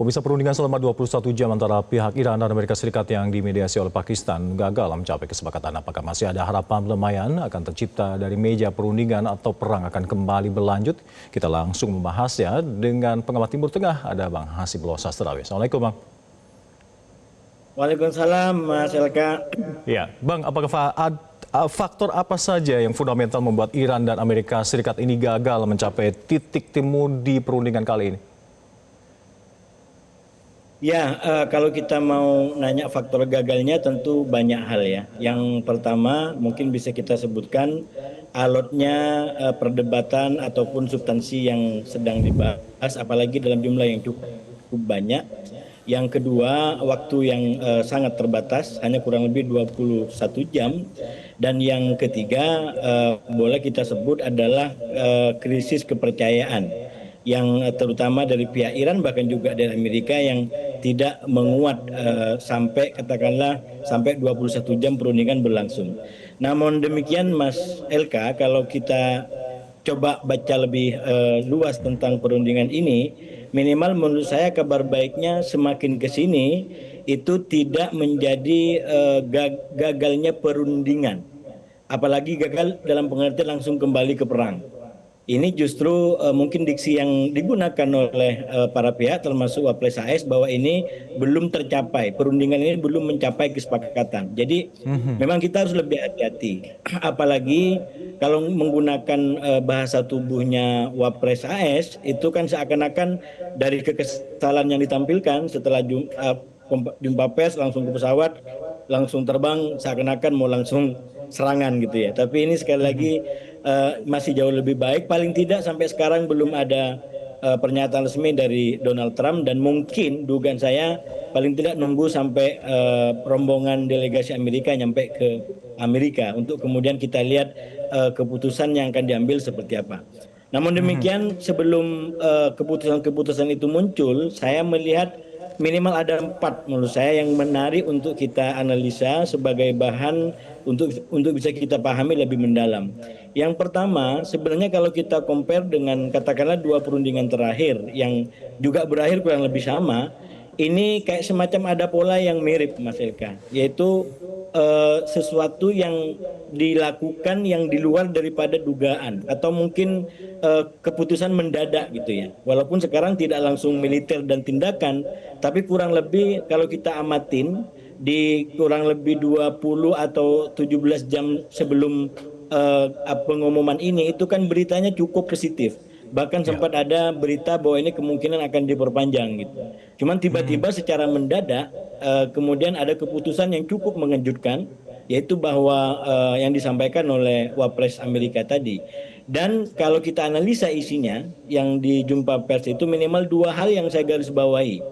Pemirsa, perundingan selama 21 jam antara pihak Iran dan Amerika Serikat yang dimediasi oleh Pakistan gagal mencapai kesepakatan. Apakah masih ada harapan pelemahan akan tercipta dari meja perundingan atau perang akan kembali berlanjut? Kita langsung membahasnya dengan pengamat Timur Tengah, ada Bang Hasibullah Sastrawi. Assalamualaikum, Bang. Waalaikumsalam, Mas Elka. Ya, Bang, apakah faktor apa saja yang fundamental membuat Iran dan Amerika Serikat ini gagal mencapai titik temu di perundingan kali ini? Ya, kalau kita mau nanya faktor gagalnya tentu banyak hal ya. Yang pertama mungkin bisa kita sebutkan alotnya perdebatan ataupun substansi yang sedang dibahas, apalagi dalam jumlah yang cukup banyak. Yang kedua, waktu yang sangat terbatas, hanya kurang lebih 21 jam. Dan yang ketiga, boleh kita sebut adalah krisis kepercayaan yang terutama dari pihak Iran bahkan juga dari Amerika yang tidak menguat sampai katakanlah sampai 21 jam perundingan berlangsung. Namun demikian Mas Elka, kalau kita coba baca lebih luas tentang perundingan ini, minimal menurut saya kabar baiknya semakin ke sini itu tidak menjadi gagalnya perundingan. Apalagi gagal dalam pengertian langsung kembali ke perang. Ini justru mungkin diksi yang digunakan oleh para pihak termasuk Wapres AS bahwa ini belum tercapai, perundingan ini belum mencapai kesepakatan. Jadi memang kita harus lebih hati-hati. Apalagi kalau menggunakan bahasa tubuhnya Wapres AS itu kan seakan-akan dari kekesalan yang ditampilkan setelah jumpa pers langsung ke pesawat, langsung terbang seakan-akan mau langsung serangan gitu ya. Tapi ini sekali lagi masih jauh lebih baik. Paling tidak sampai sekarang belum ada pernyataan resmi dari Donald Trump dan mungkin dugaan saya paling tidak nunggu sampai rombongan delegasi Amerika nyampe ke Amerika untuk kemudian kita lihat keputusan yang akan diambil seperti apa. Namun demikian sebelum keputusan-keputusan itu muncul, saya melihat minimal ada 4 menurut saya yang menarik untuk kita analisa sebagai bahan untuk bisa kita pahami lebih mendalam. Yang pertama, sebenarnya kalau kita compare dengan katakanlah 2 perundingan terakhir yang juga berakhir kurang lebih sama, ini kayak semacam ada pola yang mirip Mas Eka, yaitu sesuatu yang dilakukan yang di luar daripada dugaan atau mungkin keputusan mendadak gitu ya. Walaupun sekarang tidak langsung militer dan tindakan, tapi kurang lebih kalau kita amatin di kurang lebih 20 atau 17 jam sebelum pengumuman ini itu kan beritanya cukup positif. Bahkan sempat ada berita bahwa ini kemungkinan akan diperpanjang gitu. Cuman tiba-tiba secara mendadak kemudian ada keputusan yang cukup mengejutkan, yaitu bahwa yang disampaikan oleh Wapres Amerika tadi. Dan kalau kita analisa isinya yang di jumpa pers itu minimal 2 hal yang saya garis bawahi.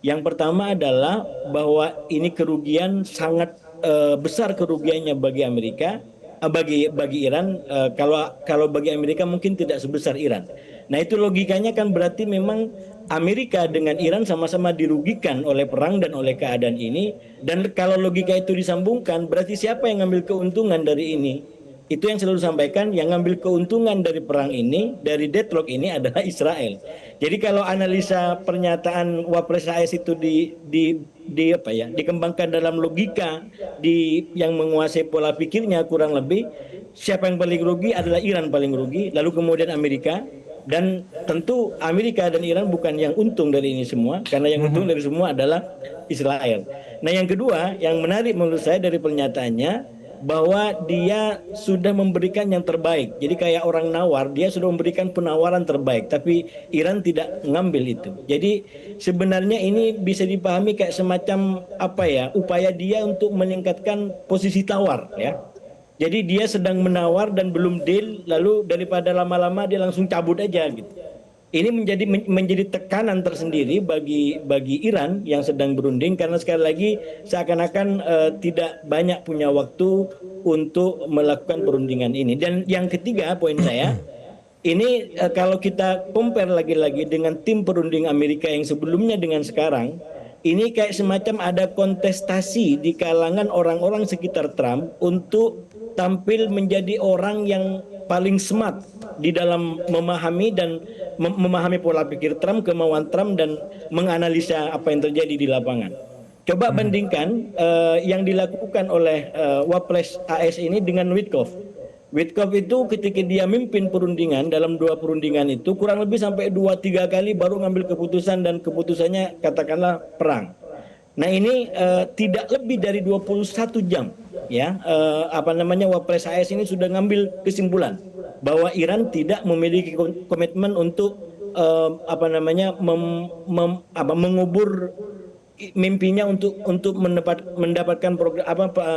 Yang pertama adalah bahwa ini kerugian sangat besar kerugiannya bagi Amerika. Bagi Iran, kalau bagi Amerika mungkin tidak sebesar Iran. Nah itu logikanya kan berarti memang Amerika dengan Iran sama-sama dirugikan oleh perang dan oleh keadaan ini. Dan kalau logika itu disambungkan, berarti siapa yang ngambil keuntungan dari ini? Itu yang selalu sampaikan, yang ngambil keuntungan dari perang ini, dari deadlock ini adalah Israel. Jadi kalau analisa pernyataan Wapres AS itu dikembangkan dalam logika yang menguasai pola pikirnya kurang lebih, siapa yang paling rugi adalah Iran paling rugi, lalu kemudian Amerika. Dan tentu Amerika dan Iran bukan yang untung dari ini semua, karena yang untung dari semua adalah Israel. Nah yang kedua, yang menarik menurut saya dari pernyataannya, bahwa dia sudah memberikan yang terbaik. Jadi kayak orang nawar, dia sudah memberikan penawaran terbaik, tapi Iran tidak mengambil itu. Jadi sebenarnya ini bisa dipahami kayak semacam upaya dia untuk meningkatkan posisi tawar ya. Jadi dia sedang menawar dan belum deal, lalu daripada lama-lama dia langsung cabut aja gitu. Ini menjadi tekanan tersendiri bagi Iran yang sedang berunding, karena sekali lagi seakan-akan tidak banyak punya waktu untuk melakukan perundingan ini. Dan yang ketiga poin saya, ini kalau kita compare lagi-lagi dengan tim perunding Amerika yang sebelumnya dengan sekarang, ini kayak semacam ada kontestasi di kalangan orang-orang sekitar Trump untuk tampil menjadi orang yang paling smart di dalam memahami dan memahami pola pikir Trump, kemauan Trump, dan menganalisa apa yang terjadi di lapangan. Coba bandingkan yang dilakukan oleh Wapres AS ini dengan Witkoff. Witkoff itu ketika dia mimpin perundingan, dalam 2 perundingan itu kurang lebih sampai 2-3 kali baru ngambil keputusan, dan keputusannya katakanlah perang. Nah ini tidak lebih dari 21 jam ya, Wapres AS ini sudah ngambil kesimpulan bahwa Iran tidak memiliki komitmen untuk mengubur mimpinya untuk mendapatkan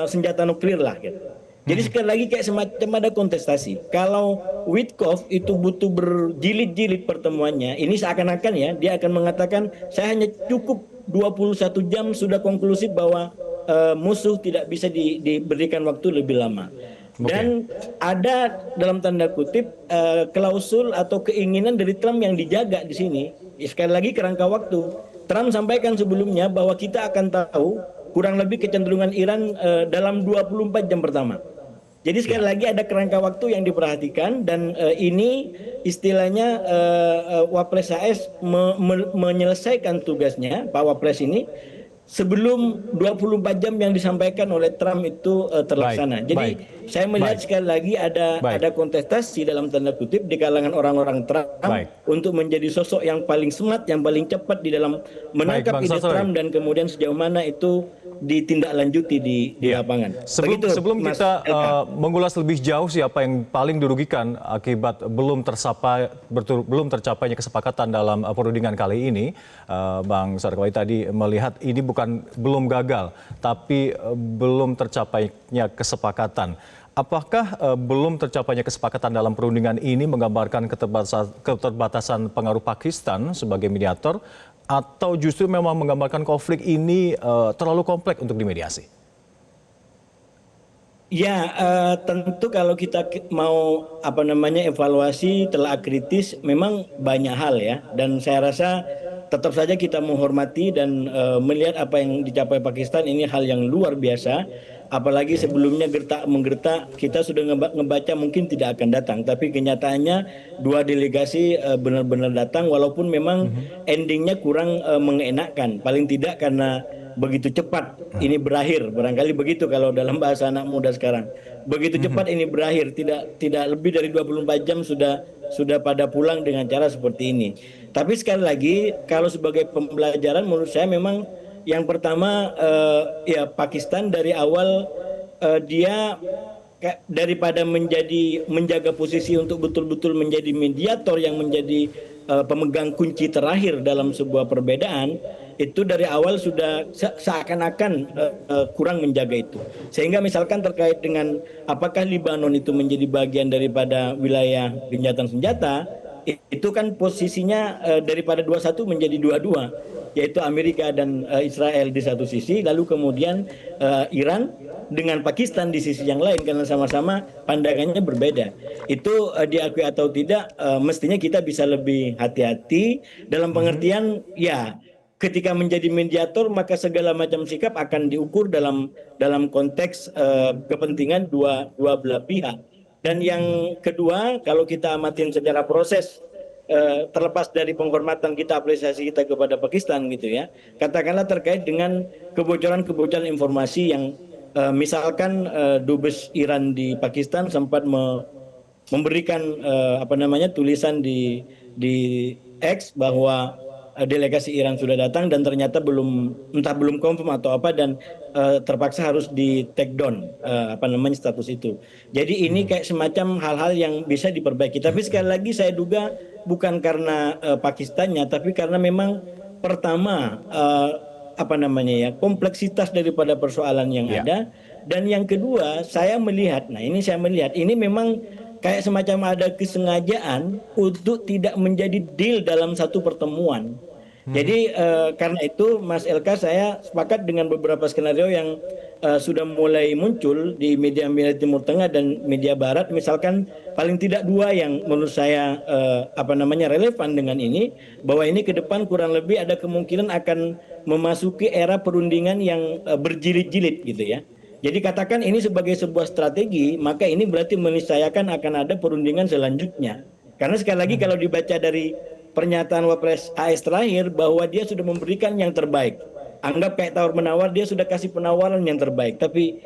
senjata nuklir lah gitu. Jadi sekali lagi kayak semacam ada kontestasi. Kalau Witkoff itu butuh berjilid-jilid pertemuannya, ini seakan-akan ya dia akan mengatakan saya hanya cukup 21 jam sudah konklusif bahwa musuh tidak bisa diberikan waktu lebih lama. Dan ada dalam tanda kutip klausul atau keinginan dari Trump yang dijaga di sini. Sekali lagi kerangka waktu. Trump sampaikan sebelumnya bahwa kita akan tahu kurang lebih kecenderungan Iran dalam 24 jam pertama. Jadi sekali lagi ada kerangka waktu yang diperhatikan, dan ini istilahnya Wapres AS menyelesaikan tugasnya, Pak Wapres ini, sebelum 24 jam yang disampaikan oleh Trump itu terlaksana. Jadi saya melihat sekali lagi ada kontestasi dalam tanda kutip di kalangan orang-orang Trump untuk menjadi sosok yang paling smart, yang paling cepat di dalam menangkap ide Trump, dan kemudian sejauh mana itu ditindaklanjuti di lapangan. Sebelum kita mengulas lebih jauh siapa yang paling dirugikan akibat belum tercapainya kesepakatan dalam perundingan kali ini, Bang Sarkawati tadi melihat ini belum gagal, tapi belum tercapainya kesepakatan. Apakah belum tercapainya kesepakatan dalam perundingan ini menggambarkan keterbatasan pengaruh Pakistan sebagai mediator, atau justru memang menggambarkan konflik ini terlalu kompleks untuk dimediasi? Ya, tentu kalau kita mau evaluasi telah kritis, memang banyak hal ya, dan saya rasa tetap saja kita menghormati dan melihat apa yang dicapai Pakistan ini hal yang luar biasa. Apalagi sebelumnya gertak-menggertak kita sudah ngebaca mungkin tidak akan datang, tapi kenyataannya 2 delegasi benar-benar datang, walaupun memang endingnya kurang mengenakan, paling tidak karena begitu cepat ini berakhir, barangkali begitu kalau dalam bahasa anak muda sekarang. Begitu cepat ini berakhir, tidak lebih dari 24 jam sudah pada pulang dengan cara seperti ini. Tapi sekali lagi kalau sebagai pembelajaran menurut saya memang yang pertama ya Pakistan dari awal dia daripada menjaga posisi untuk betul-betul menjadi mediator yang menjadi pemegang kunci terakhir dalam sebuah perbedaan, itu dari awal sudah seakan-akan kurang menjaga itu. Sehingga misalkan terkait dengan apakah Libanon itu menjadi bagian daripada wilayah gencatan senjata, itu kan posisinya daripada 21 menjadi 22, yaitu Amerika dan Israel di satu sisi, lalu kemudian Iran dengan Pakistan di sisi yang lain, karena sama-sama pandangannya berbeda. Itu diakui atau tidak, mestinya kita bisa lebih hati-hati dalam pengertian ya ketika menjadi mediator maka segala macam sikap akan diukur dalam konteks kepentingan dua belah pihak. Dan yang kedua, kalau kita amatin secara proses, terlepas dari penghormatan kita, apresiasi kita kepada Pakistan gitu ya, katakanlah terkait dengan kebocoran-kebocoran informasi yang misalkan dubes Iran di Pakistan sempat memberikan tulisan di X bahwa delegasi Iran sudah datang dan ternyata belum confirm atau apa, dan terpaksa harus di take down status itu. Jadi ini kayak semacam hal-hal yang bisa diperbaiki. Tapi sekali lagi saya duga bukan karena Pakistannya, tapi karena memang pertama kompleksitas daripada persoalan yang ada, dan yang kedua saya melihat ini memang kayak semacam ada kesengajaan untuk tidak menjadi deal dalam satu pertemuan. Jadi karena itu Mas Elka, saya sepakat dengan beberapa skenario yang sudah mulai muncul di media-media Timur Tengah dan media Barat. Misalkan paling tidak 2 yang menurut saya relevan dengan ini, bahwa ini ke depan kurang lebih ada kemungkinan akan memasuki era perundingan yang berjilid-jilid gitu ya. Jadi katakan ini sebagai sebuah strategi, maka ini berarti meniscayakan akan ada perundingan selanjutnya. Karena sekali lagi kalau dibaca dari pernyataan Wapres AS terakhir bahwa dia sudah memberikan yang terbaik. Anggap kayak tawar-menawar, dia sudah kasih penawaran yang terbaik. Tapi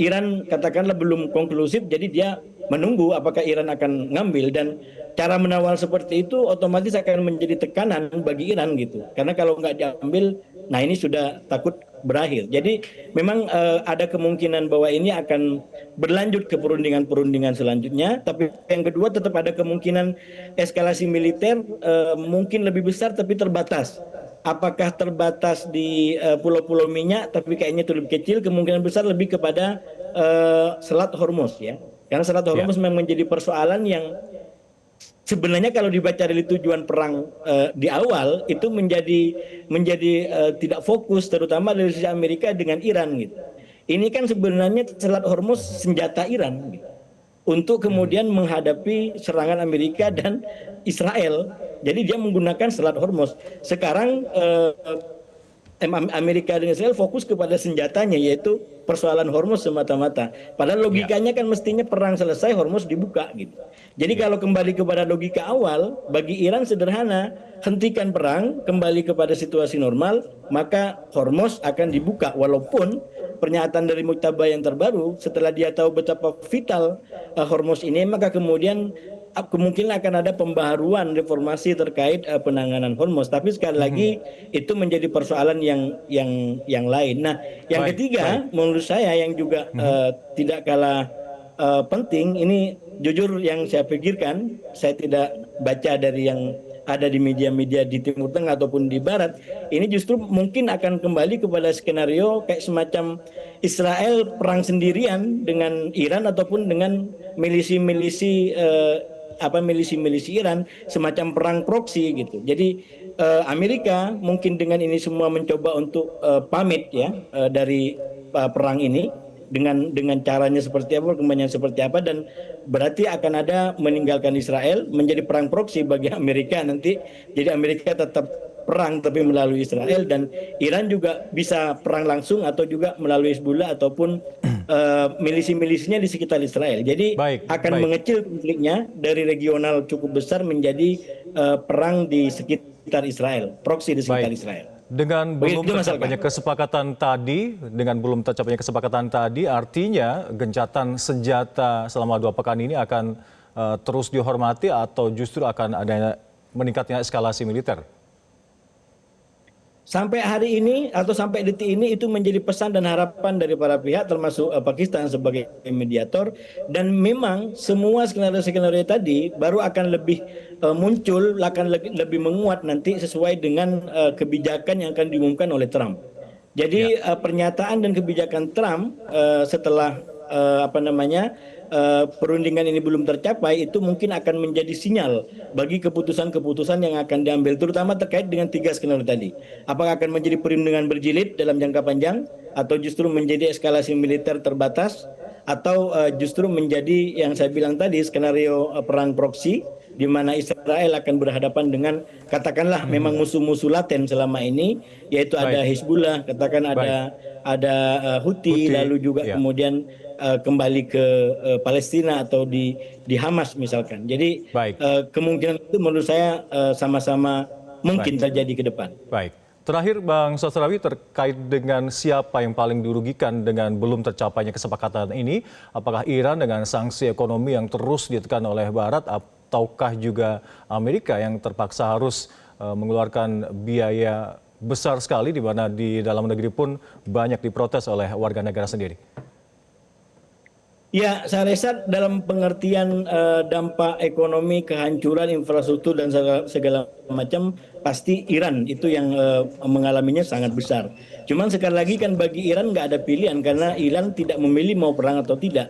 Iran katakanlah belum konklusif, jadi dia menunggu apakah Iran akan ngambil. Dan cara menawar seperti itu otomatis akan menjadi tekanan bagi Iran gitu. Karena kalau nggak diambil, nah ini sudah takut berakhir. Jadi memang ada kemungkinan bahwa ini akan berlanjut ke perundingan-perundingan selanjutnya. Tapi yang kedua tetap ada kemungkinan eskalasi militer mungkin lebih besar tapi terbatas. Apakah terbatas di pulau-pulau minyak, tapi kayaknya itu lebih kecil, kemungkinan besar lebih kepada Selat Hormuz ya. Karena Selat Hormuz memang menjadi persoalan yang sebenarnya kalau dibaca dari tujuan perang di awal itu menjadi tidak fokus, terutama dari sisi Amerika dengan Iran gitu. Ini kan sebenarnya Selat Hormuz senjata Iran gitu, untuk kemudian menghadapi serangan Amerika dan Israel. Jadi dia menggunakan Selat Hormuz. Sekarang Amerika dan Israel fokus kepada senjatanya, yaitu persoalan Hormuz semata-mata. Padahal logikanya kan mestinya perang selesai, Hormuz dibuka gitu. Jadi kalau kembali kepada logika awal, bagi Iran sederhana, hentikan perang, kembali kepada situasi normal, maka Hormuz akan dibuka. Walaupun pernyataan dari Mujtaba yang terbaru, setelah dia tahu betapa vital Hormuz ini, maka kemudian kemungkinan akan ada pembaharuan reformasi terkait penanganan Hormuz. Tapi sekali lagi itu menjadi persoalan yang lain. Nah, yang ketiga menurut saya yang juga tidak kalah penting, ini jujur yang saya pikirkan, saya tidak baca dari yang ada di media-media di Timur Tengah ataupun di Barat, ini justru mungkin akan kembali kepada skenario kayak semacam Israel perang sendirian dengan Iran ataupun dengan milisi-milisi milisi-milisi Iran, semacam perang proksi gitu. Jadi Amerika mungkin dengan ini semua mencoba untuk pamit ya dari perang ini dengan caranya seperti apa, perkembangannya seperti apa, dan berarti akan ada meninggalkan Israel, menjadi perang proksi bagi Amerika nanti. Jadi Amerika tetap perang tapi melalui Israel, dan Iran juga bisa perang langsung atau juga melalui Hezbollah ataupun milisi-milisinya di sekitar Israel. Jadi akan mengecil konfliknya dari regional cukup besar menjadi perang di sekitar Israel, proksi di sekitar Israel. Dengan belum tercapainya kesepakatan tadi, artinya gencatan senjata selama 2 pekan ini akan terus dihormati atau justru akan ada meningkatnya eskalasi militer? Sampai hari ini atau sampai detik ini itu menjadi pesan dan harapan dari para pihak, termasuk Pakistan sebagai mediator. Dan memang semua skenario-skenario tadi baru akan lebih muncul, akan lebih menguat nanti sesuai dengan kebijakan yang akan diumumkan oleh Trump. Jadi pernyataan dan kebijakan Trump setelah perundingan ini belum tercapai, itu mungkin akan menjadi sinyal bagi keputusan-keputusan yang akan diambil, terutama terkait dengan 3 skenario tadi. Apakah akan menjadi perundingan berjilid dalam jangka panjang, atau justru menjadi eskalasi militer terbatas, atau justru menjadi yang saya bilang tadi, skenario perang proksi, di mana Israel akan berhadapan dengan katakanlah memang musuh-musuh laten selama ini, yaitu ada Hezbollah, katakan ada Houthi, lalu juga kemudian kembali ke Palestina atau di Hamas misalkan. Jadi kemungkinan itu menurut saya sama-sama mungkin terjadi ke depan. Baik. Terakhir Bang Sosrawi, terkait dengan siapa yang paling dirugikan dengan belum tercapainya kesepakatan ini, apakah Iran dengan sanksi ekonomi yang terus ditekan oleh Barat, ataukah juga Amerika yang terpaksa harus mengeluarkan biaya besar sekali, di mana di dalam negeri pun banyak diprotes oleh warga negara sendiri? Ya, saya rasa dalam pengertian dampak ekonomi, kehancuran infrastruktur dan segala macam, pasti Iran itu yang mengalaminya sangat besar. Cuman sekali lagi kan bagi Iran nggak ada pilihan, karena Iran tidak memilih mau perang atau tidak.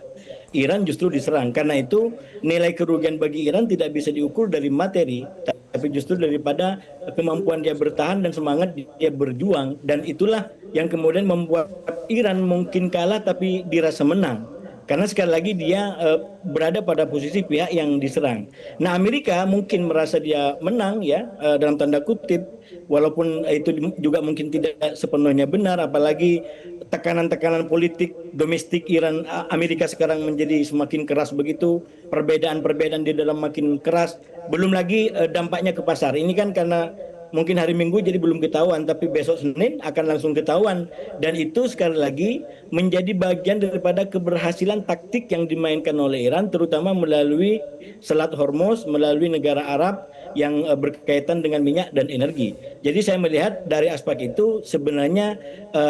Iran justru diserang. Karena itu nilai kerugian bagi Iran tidak bisa diukur dari materi, tapi justru daripada kemampuan dia bertahan dan semangat dia berjuang. Dan itulah yang kemudian membuat Iran mungkin kalah tapi dirasa menang. Karena sekali lagi dia berada pada posisi pihak yang diserang. Nah, Amerika mungkin merasa dia menang ya, dalam tanda kutip, walaupun itu juga mungkin tidak sepenuhnya benar, apalagi tekanan-tekanan politik domestik Iran Amerika sekarang menjadi semakin keras begitu, perbedaan-perbedaan di dalam makin keras, belum lagi dampaknya ke pasar. Ini kan karena mungkin hari Minggu jadi belum ketahuan, tapi besok Senin akan langsung ketahuan. Dan itu sekali lagi menjadi bagian daripada keberhasilan taktik yang dimainkan oleh Iran, terutama melalui Selat Hormuz, melalui negara Arab yang berkaitan dengan minyak dan energi. Jadi saya melihat dari aspek itu sebenarnya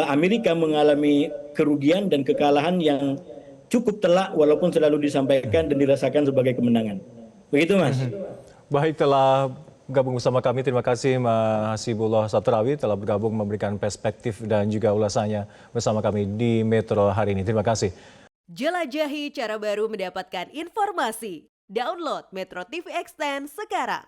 Amerika mengalami kerugian dan kekalahan yang cukup telak walaupun selalu disampaikan dan dirasakan sebagai kemenangan. Begitu Mas. Baik, telah bergabung bersama kami. Terima kasih Mas Hasibullah Satrawi telah bergabung memberikan perspektif dan juga ulasannya bersama kami di Metro hari ini. Terima kasih. Jelajahi cara baru mendapatkan informasi. Download Metro TV Extend sekarang.